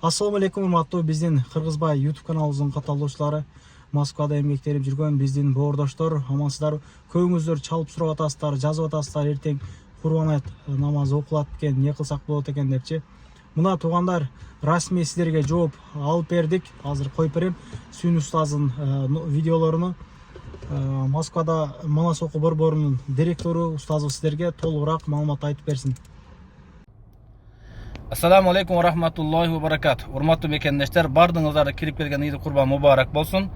Assalamu алейкум, урматтуу биздин Кыргызбай YouTube каналыбыздын катталуучулары. Москвада эмгектенип жүргөн биздин боордоштор, амансыздар. Көңүңүздөр чалып сурап атасыздар, жазып атасыздар, эртең Курбан айт намазы окулат экен, эмне кылсак болот экен депчи. Мына туугандар, расмий силерге жооп алып бердик. Азыр коюп берем Сүйүн устаздын видеолоруну. Москвада Манас окуу борборунун директору устазыбыз силерге толугураак маалымат айтып берсин. Assalamu alaikum wa rahmatullahi wa barakatuh. Урматтуу мекендештер, бардыңыздар кирип келген Иди Курбан мубарак болсун.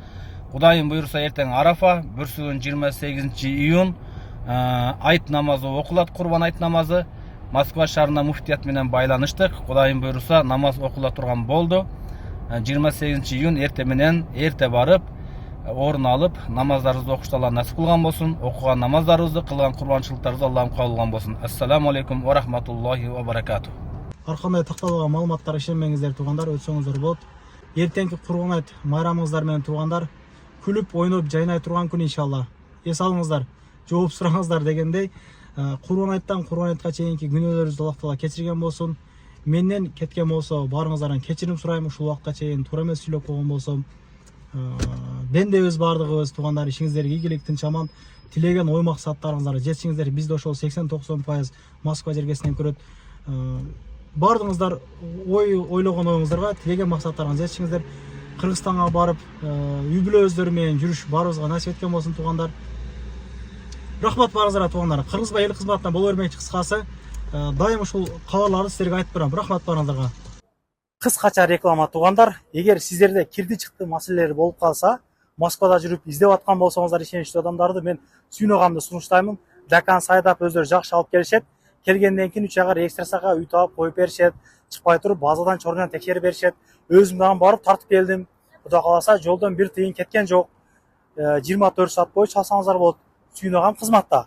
Кудайым буйрса эртең Арафа, бүрсүгүн 28-июнь айт намазы окулат, Курбан айт намазы. Москва шаарына муфтият менен байланыштык. Кудайым буйрса намаз окула турган болду. 28-июнь эрте менен эрте барып, орун алып, намаздарыбызды окушты Алла насип кылган болсун. Окуган намаздарыбызды, кылган курбанчылыктарыбызды Аллахым кабыл кылган болсун. Ассаламу алейкум ва рахматуллахи ва баракатух. Ар кандай такталган маалыматтар ишенмеңиздер туугандар, өтсөңүздөр болот. Эртеңки Курбан айт майрамыңыздар менен туугандар, күлүп, ойноп, жайнай турган күн иншалла. Эс алыңыздар, жооп сураңыздар дегендей, Курбан айттан Курбан айтка чейинки күнөөлөрүбүздү Аллах Таала кечирген болсун. Менден кеткен болсо, баарыңыздардан кечирим сурайм. Ушул убакка чейин туура эмес сүйлөп койгон болсом, мен де өз бардыгыбыз туугандар, ишиңиздерге ийгилик, тынч аман, тилеген ой максаттарыңыздарга жетишиңиздер. Бизде ошол 80-90% Москва жергесинен көрөт. Бардыңыздар ойлогон оюңуздарга, тилеген максаттарыңызга жетишиңиздер. Кыргызстанга барып, үй бүлөбүздөр менен жүрүш баарыбызга насип эткен болсун туугандар. Рахмат барыңыздарга туугандар. Кыргызбай эл кызматына боло бермекчи кыскасы. Дайым ушул кабарларды силерге айтып берем. Рахмат барыңыздарга. Кыскача реклама туугандар. Эгер сиздерде кирди чыкты маселелер болуп калса, Москвада жүрүп издеп аткан болсоңуздар ишеничтүү адамдарды мен Сүйүн агамды сунуштаймын. Дакан сайдап өздөрү жакшы алып келишет. Келгенден кийин 3 айга экстрасага үй таап коюп беришет. Чыкпай туруп базадан чорунан текшерип беришет. Өзүм дагы барып тартып келдим. Кудай кааласа жолдон бир тыйын кеткен жок. 24 саат бою чалсаңыздар болот. Сүйүн агам кызматта.